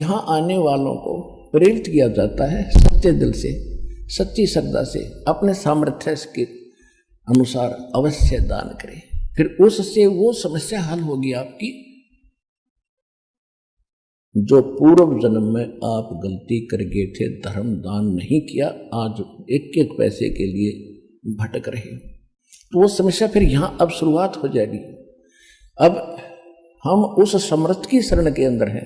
यहाँ आने वालों को प्रेरित किया जाता है सच्चे दिल से, सच्ची श्रद्धा से, अपने सामर्थ्य के अनुसार अवश्य दान करें। फिर उससे वो समस्या हल होगी आपकी जो पूर्व जन्म में आप गलती कर गए थे, धर्म दान नहीं किया, आज एक एक पैसे के लिए भटक रहे हो, तो वो समस्या फिर यहां अब शुरुआत हो जाएगी। अब हम उस समर्थ की शरण के अंदर हैं।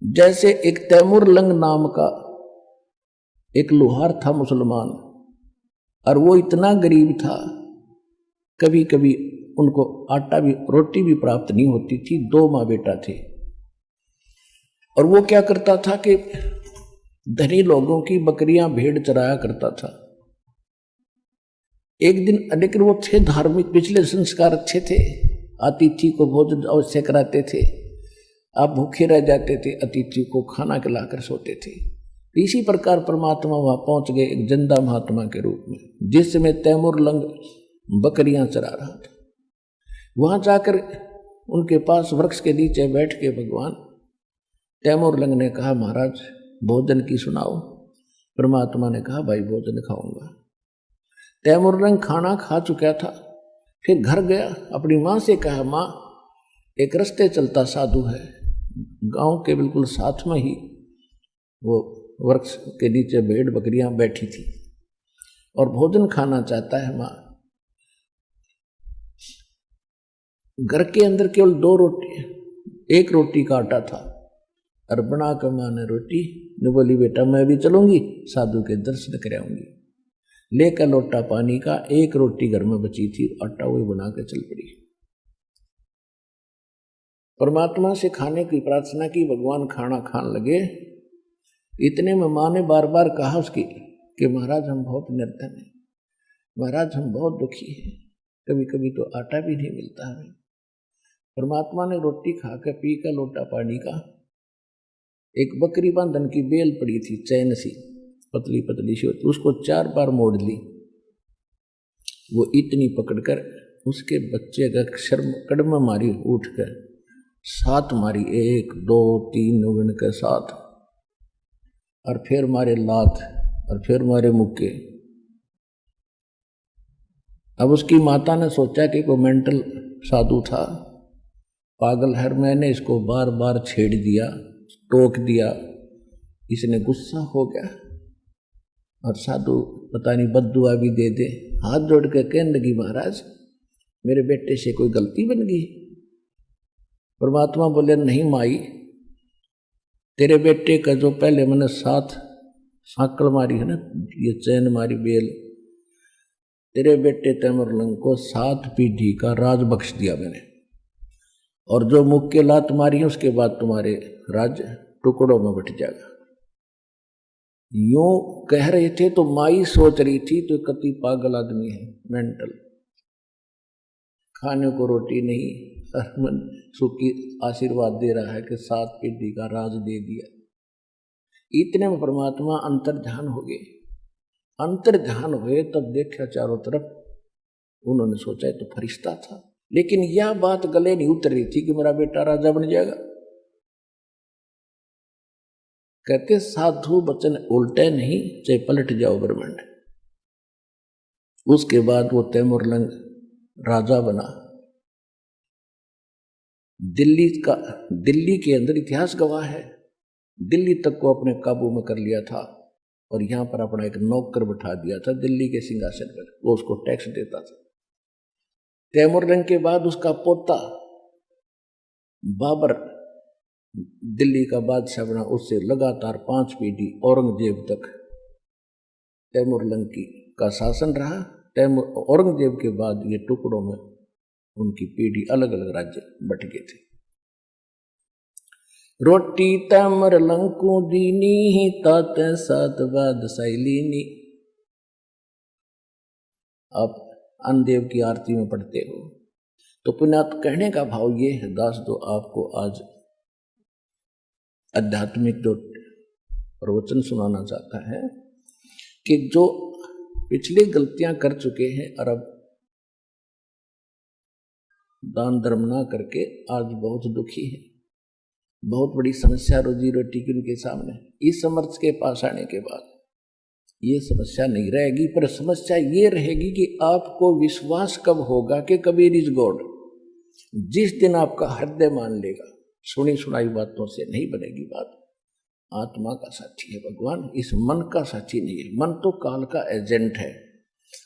जैसे एक तैमूर लंग नाम का एक लोहार था मुसलमान, और वो इतना गरीब था, कभी कभी उनको आटा भी रोटी भी प्राप्त नहीं होती थी। 2 माँ बेटा थे, और वो क्या करता था कि धनी लोगों की बकरियां भेड़ चराया करता था। एक दिन लेकिन वो थे धार्मिक, पिछले संस्कार अच्छे थे, अतिथि को भोजन अवश्य कराते थे, आप भूखे रह जाते थे, अतिथि को खाना खिलाकर सोते थे। इसी प्रकार परमात्मा वहां पहुंच गए एक जिंदा महात्मा के रूप में, जिसमें तैमूर लंग बकरियां चरा रहा था। वहां जाकर उनके पास वृक्ष के नीचे बैठ के भगवान तैमूर लंग ने कहा, महाराज भोजन की सुनाओ। परमात्मा ने कहा, भाई भोजन खाऊंगा। तैमूर लंग खाना खा चुका था, फिर घर गया, अपनी माँ से कहा, माँ एक रास्ते चलता साधु है, गांव के बिल्कुल साथ में ही वो वृक्ष के नीचे भेड़ बकरियां बैठी थी और भोजन खाना चाहता है। माँ घर के अंदर केवल 2 रोटी, 1 रोटी का आटा था, और बना कर माँ ने रोटी ने बोली, बेटा मैं भी चलूंगी, साधु के दर्शन कर आऊंगी। लेकर लोटा पानी का, 1 रोटी घर में बची थी, आटा वही बना के चल पड़ी। परमात्मा से खाने की प्रार्थना की, भगवान खाना खाने लगे। इतने में माँ ने बार बार कहा उसकी कि महाराज हम बहुत निर्धन हैं, महाराज हम बहुत दुखी हैं, कभी कभी तो आटा भी नहीं मिलता हमें। परमात्मा ने रोटी खाकर पी कर लोटा पानी का, एक बकरी बांधन की बेल पड़ी थी, चैन सी पतली पतली सी होती, उसको 4 बार मोड़ ली। वो इतनी पकड़कर उसके बच्चे का शर्म कड़म मारी, उठकर 7 मारी, 1 2 3 गिन कर 7, और फिर मारे लात, और फिर मारे मुक्के। अब उसकी माता ने सोचा कि कोई मेंटल साधु था, पागल है, मैंने इसको बार बार छेड़ दिया, टोक दिया, इसने गुस्सा हो गया, और साधु पता नहीं बद्दुआ भी दे दे। हाथ जोड़ के कहने लगी, महाराज मेरे बेटे से कोई गलती बन गई। परमात्मा बोले, नहीं माई, तेरे बेटे का जो पहले मैंने 7 सांकल मारी है ना, ये चैन मारी बेल, तेरे बेटे तैमूर लंग को 7 पीढ़ी का राज बख्श दिया मैंने, और जो मुक्के लात मारी है उसके बाद तुम्हारे राज्य टुकड़ों में बट जाएगा। यूं कह रहे थे तो माई सोच रही थी तो कति पागल आदमी है, मेंटल, खाने को रोटी नहीं, मन सुखी आशीर्वाद दे रहा है कि 7 पीढ़ी का राज दे दिया। इतने में परमात्मा अंतर ध्यान हो गए। अंतर ध्यान हुए तब देखा चारों तरफ, उन्होंने सोचा तो फरिश्ता था, लेकिन यह बात गले नहीं उतर रही थी कि मेरा बेटा राजा बन जाएगा। कहते साधु वचन उल्टे नहीं, चाहे पलट जाओ ब्रह्मांड। उसके बाद वो तैमूर लंग राजा बना। दिल्ली के अंदर इतिहास गवाह है, दिल्ली तक को अपने काबू में कर लिया था, और यहां पर अपना एक नौकर बैठा दिया था दिल्ली के सिंहासन पर, वो उसको टैक्स देता था। तैमूर लंग के बाद उसका पोता बाबर दिल्ली का बादशाह बना, उससे लगातार 5 पीढ़ी औरंगजेब तक तैमूर लंग का शासन रहा। औरंगजेब के बाद ये टुकड़ों में उनकी पीढ़ी अलग अलग राज्य बट गए थे। रोटी तैमूर लंग को दीनी, ताते 7 बादशाही लीनी। आप अन्नदेव की आरती में पढ़ते हो तो पुण्यात कहने का भाव ये है, दास तो आपको आज आध्यात्मिक जो प्रवचन सुनाना चाहता है कि जो पिछली गलतियां कर चुके हैं और अब दान धर्म ना करके आज बहुत दुखी है, बहुत बड़ी समस्या रोजी रोटी की उनके सामने। इस समर्थ के पास आने के बाद ये समस्या नहीं रहेगी, पर समस्या ये रहेगी कि आपको विश्वास कब होगा कि कबीर इज गॉड। जिस दिन आपका हृदय मान लेगा, सुनी सुनाई बातों से नहीं बनेगी बात। आत्मा का साथी है भगवान, इस मन का साथी नहीं है। मन तो काल का एजेंट है,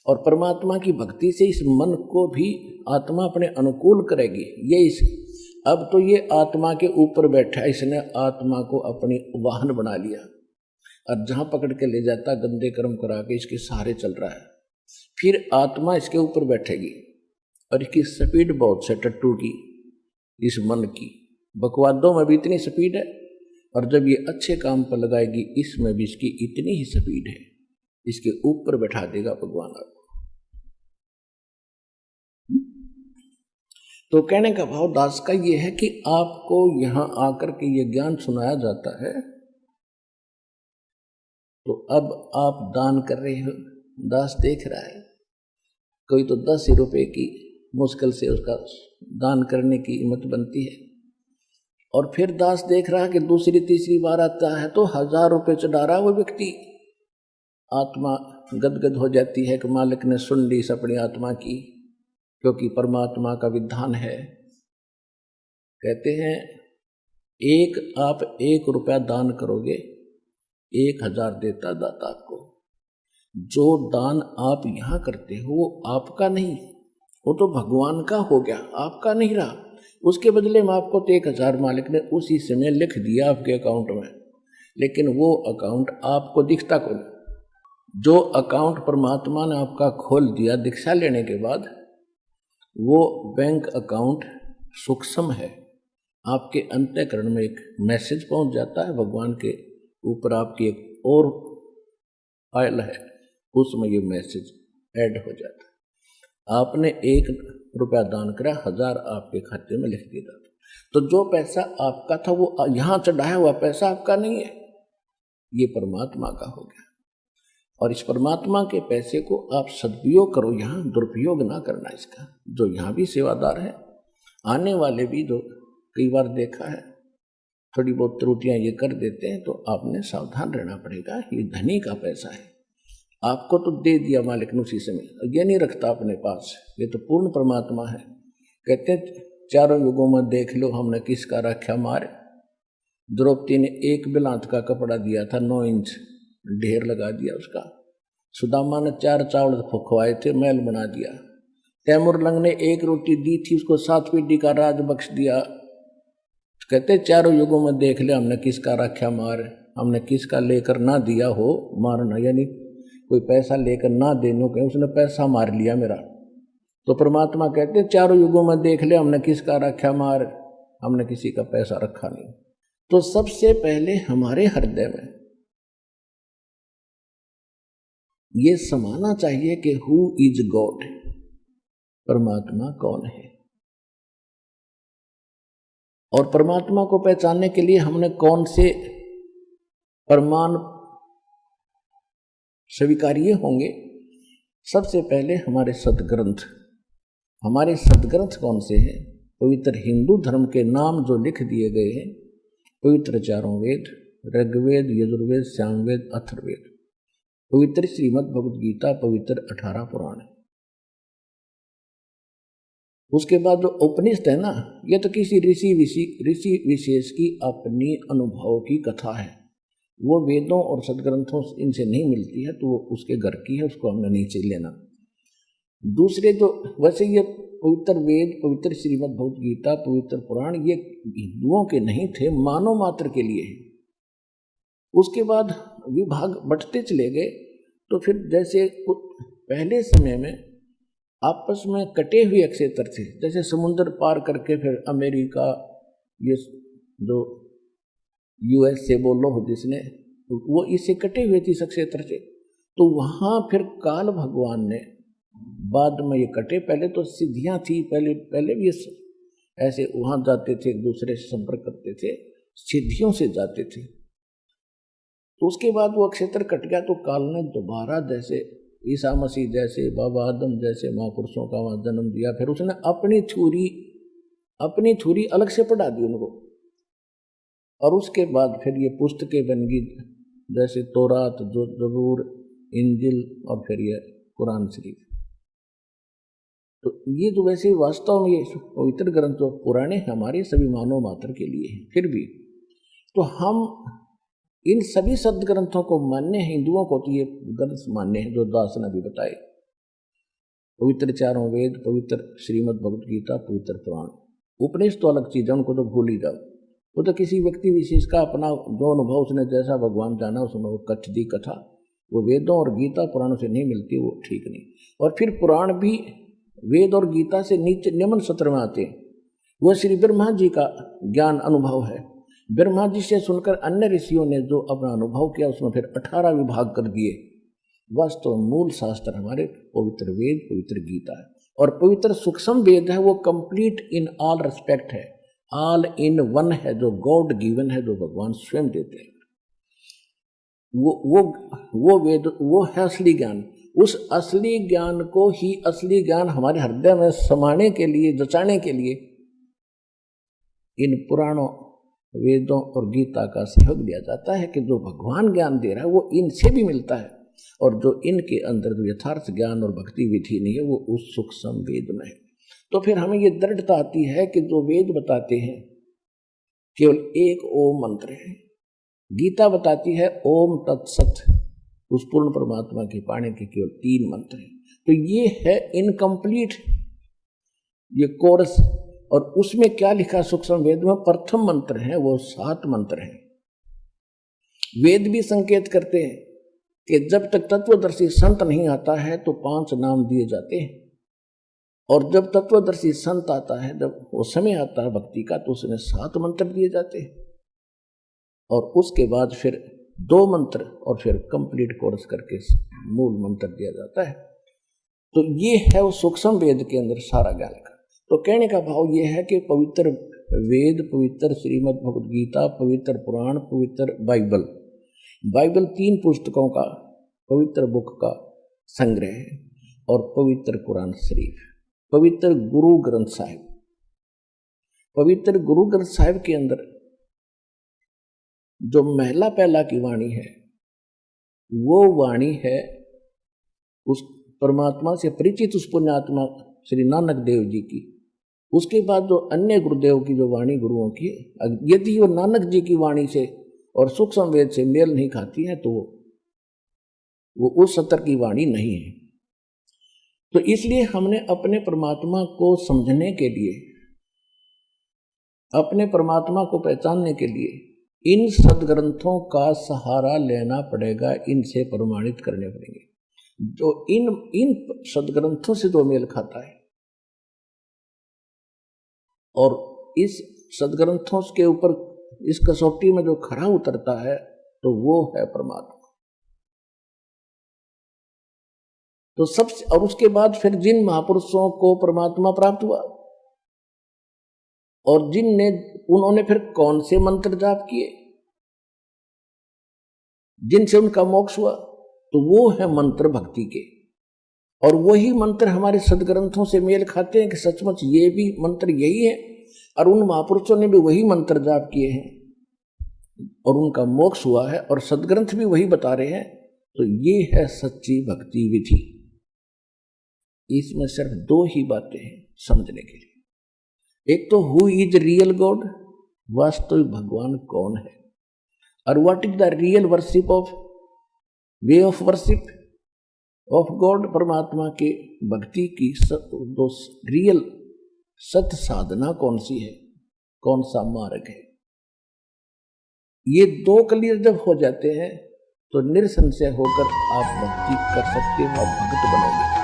और परमात्मा की भक्ति से इस मन को भी आत्मा अपने अनुकूल करेगी। ये इस अब तो ये आत्मा के ऊपर बैठा है, इसने आत्मा को अपनी वाहन बना लिया, और जहां पकड़ के ले जाता गंदे कर्म करा के इसके सहारे चल रहा है। फिर आत्मा इसके ऊपर बैठेगी, और इसकी स्पीड बहुत से टट्टू की, इस मन की बकवादों में भी इतनी स्पीड है, और जब ये अच्छे काम पर लगाएगी इसमें भी इसकी इतनी ही स्पीड है, इसके ऊपर बैठा देगा भगवान आपको। तो कहने का भाव दास का ये है कि आपको यहां आकर के ये ज्ञान सुनाया जाता है, तो अब आप दान कर रहे हो, दास देख रहा है। कोई तो 10 रुपए की मुश्किल से उसका दान करने की हिम्मत बनती है, और फिर दास देख रहा है कि दूसरी तीसरी बार आता है तो 1000 रुपये चढ़ा रहा वो व्यक्ति। आत्मा गदगद हो जाती है कि मालिक ने सुन ली इस अपनी आत्मा की, क्योंकि परमात्मा का विधान है। कहते हैं आप 1 रुपया दान करोगे, 1000 देता दाता आपको। जो दान आप यहाँ करते हो वो आपका नहीं, वो तो भगवान का हो गया, आपका नहीं रहा। उसके बदले में आपको तो 1000 मालिक ने उसी समय लिख दिया आपके अकाउंट में, लेकिन वो अकाउंट आपको दिखता कौन। जो अकाउंट परमात्मा ने आपका खोल दिया दीक्षा लेने के बाद, वो बैंक अकाउंट सूक्ष्म है। आपके अंतःकरण में एक मैसेज पहुंच जाता है, भगवान के ऊपर आपकी एक और फाइल है, उसमें ये मैसेज ऐड हो जाता है। आपने 1 रुपया दान करा, 1000 आपके खाते में लिख दिया। तो जो पैसा आपका था वो यहाँ चढ़ाया हुआ पैसा आपका नहीं है, ये परमात्मा का हो गया। और इस परमात्मा के पैसे को आप सदुपयोग करो, यहाँ दुरुपयोग ना करना इसका। जो यहाँ भी सेवादार है, आने वाले भी जो कई बार देखा है थोड़ी बहुत त्रुटियां ये कर देते हैं, तो आपने सावधान रहना पड़ेगा। ये धनी का पैसा है, आपको तो दे दिया मालिक ने उसी समय, ये नहीं रखता अपने पास, ये तो पूर्ण परमात्मा है। कहते हैं 4 युगों में देख लो हमने किसका रखा मार। द्रौपदी ने 1 बिलांत का कपड़ा दिया था, 9 इंच ढेर लगा दिया उसका। सुदामा ने 4 चावल खुआए थे, महल बना दिया। तैमूर लंग ने 1 रोटी दी थी, उसको 7 पीढ़ी का राज बख्श दिया। कहते 4 युगों में देख ले हमने किसका रखा मार, हमने किसका लेकर ना दिया हो मारना, यानी कोई पैसा लेकर ना देने के उसने पैसा मार लिया मेरा। तो परमात्मा कहते 4 युगों में देख ले हमने किसका रखा मार, हमने किसी का पैसा रखा नहीं। तो सबसे पहले हमारे हृदय में ये समाना चाहिए कि हु इज गॉड, परमात्मा कौन है। और परमात्मा को पहचानने के लिए हमने कौन से प्रमाण स्वीकार्य होंगे। सबसे पहले हमारे सदग्रंथ। हमारे सदग्रंथ कौन से हैं? पवित्र हिंदू धर्म के नाम जो लिख दिए गए हैं, पवित्र 4 वेद, ऋग्वेद, यजुर्वेद, सामवेद, अथर्ववेद, पवित्र श्रीमद् भगवद गीता, पवित्र 18 पुराण। उसके बाद जो उपनिषद है ना, ये तो किसी ऋषि विशेष की अपनी अनुभव की कथा है, वो वेदों और सदग्रंथों इनसे नहीं मिलती है, तो वो उसके घर की है, उसको हमने नीचे लेना। दूसरे जो वैसे ये पवित्र वेद, पवित्र श्रीमद् भगवद गीता, पवित्र पुराण, ये हिंदुओं के नहीं थे, मानव मात्र के लिए है। उसके बाद विभाग बढ़ते चले गए, तो फिर जैसे पहले समय में आपस में कटे हुए क्षेत्र थे, जैसे समुद्र पार करके फिर अमेरिका, ये जो US से बोलो जिसने, वो इससे कटे हुए थे इस क्षेत्र से। तो वहाँ फिर काल भगवान ने बाद में ये कटे, पहले तो सिद्धियाँ थी, पहले भी ऐसे वहाँ जाते थे, एक दूसरे से संपर्क करते थे, सिद्धियों से जाते थे। तो उसके बाद वो क्षेत्र कट गया, तो काल ने दोबारा जैसे ईसा मसीह जैसे, बाबा आदम जैसे महापुरुषों का वहाँ जन्म दिया, फिर उसने अपनी थ्योरी अलग से पढ़ा दी उनको। और उसके बाद फिर ये पुस्तकें बन गई, जैसे तौरात, जबूर, इंजिल और फिर ये कुरान शरीफ। तो ये तो वैसे वास्तव में ये पवित्र ग्रंथ जो पुराने हमारे सभी मानव मात्र के लिए हैं, फिर भी तो हम इन सभी सदग्रंथों को मान्य हैं। हिंदुओं को तो ये ग्रंथ मान्य है जो दास ने अभी बताए, पवित्र चारों वेद, पवित्र श्रीमद् भगवत गीता, पवित्र पुराण। उपनिषद तो अलग चीज है, उनको तो भूल ही जाओ। वो तो किसी व्यक्ति विशेष का अपना जो अनुभव, उसने जैसा भगवान जाना उसने वो कथ दी कथा, वो वेदों और गीता पुराणों से नहीं मिलती, वो ठीक नहीं। और फिर पुराण भी वेद और गीता से नीचे निम्न सत्र में आते हैं। वो श्री ब्रह्मा जी का ज्ञान अनुभव है। ब्रह्मा जी से सुनकर अन्य ऋषियों ने जो अपना अनुभव किया, उसमें फिर 18 विभाग कर दिए। वास्तव मूल शास्त्र हमारे पवित्र वेद, पवित्र गीता है। और पवित्र सूक्ष्म वेद है, वो कंप्लीट इन ऑल रिस्पेक्ट है, ऑल इन वन है, जो गॉड गिवन है, जो भगवान स्वयं देते हैं। वो वेद, वो है असली ज्ञान। उस असली ज्ञान को ही असली ज्ञान हमारे हृदय में समाने के लिए, जचाने के लिए इन पुराणों, वेदों और गीता का सहयोग लिया जाता है कि जो भगवान ज्ञान दे रहा है वो इनसे भी मिलता है, और जो इनके अंदर जो यथार्थ ज्ञान और भक्ति विधि नहीं है वो उस सूक्ष्म वेद में है। तो फिर हमें ये दृढ़ता आती है कि जो वेद बताते हैं केवल एक ओम मंत्र है, गीता बताती है ओम तत्सत, उस पूर्ण परमात्मा के पाने के केवल 3 मंत्र हैं। तो ये है इनकम्प्लीट ये कोर्स। और उसमें क्या लिखा सूक्ष्म वेद में, प्रथम मंत्र है वो 7 मंत्र हैं। वेद भी संकेत करते हैं कि जब तक तत्वदर्शी संत नहीं आता है तो 5 नाम दिए जाते हैं, और जब तत्वदर्शी संत आता है, जब वो समय आता है भक्ति का, तो उसमें 7 मंत्र दिए जाते हैं। और उसके बाद फिर 2 मंत्र और फिर कंप्लीट कोर्स करके मूल मंत्र दिया जाता है। तो ये है वो सूक्ष्म वेद के अंदर सारा ज्ञान का। तो कहने का भाव ये है कि पवित्र वेद, पवित्र श्रीमद् भगवत गीता, पवित्र पुराण, पवित्र बाइबल, बाइबल 3 पुस्तकों का पवित्र बुक का संग्रह है, और पवित्र कुरान शरीफ, पवित्र गुरु ग्रंथ साहिब। पवित्र गुरु ग्रंथ साहिब के अंदर जो महला पहला की वाणी है, वो वाणी है उस परमात्मा से परिचित उस पुण्यात्मा श्री नानक देव जी की। उसके बाद जो अन्य गुरुदेव की जो वाणी गुरुओं की, यदि वो नानक जी की वाणी से और सूक्ष्म वेद से मेल नहीं खाती है तो वो उस सत्र की वाणी नहीं है। तो इसलिए हमने अपने परमात्मा को समझने के लिए, अपने परमात्मा को पहचानने के लिए इन सदग्रंथों का सहारा लेना पड़ेगा, इनसे प्रमाणित करने पड़ेंगे। जो इन सदग्रंथों से जो मेल खाता है और इस सदग्रंथों के ऊपर इस कसौटी में जो खरा उतरता है, तो वो है परमात्मा। तो सबसे, और उसके बाद फिर जिन महापुरुषों को परमात्मा प्राप्त हुआ और उन्होंने फिर कौन से मंत्र जाप किए जिनसे उनका मोक्ष हुआ, तो वो है मंत्र भक्ति के। और वही मंत्र हमारे सदग्रंथों से मेल खाते हैं कि सचमुच ये भी मंत्र यही है, और उन महापुरुषों ने भी वही मंत्र जाप किए हैं और उनका मोक्ष हुआ है, और सदग्रंथ भी वही बता रहे हैं। तो ये है सच्ची भक्ति विधि। इसमें सिर्फ 2 ही बातें हैं समझने के लिए। एक तो हु इज रियल गॉड, वास्तविक भगवान कौन है, और what is the real worship of way of worship of God, परमात्मा के भक्ति की दो रियल सत्य साधना कौन सी है, कौन सा मार्ग है। ये 2 क्लियर जब हो जाते हैं तो निरसंशय होकर आप भक्ति कर सकते हो, आप भक्त बनोगे।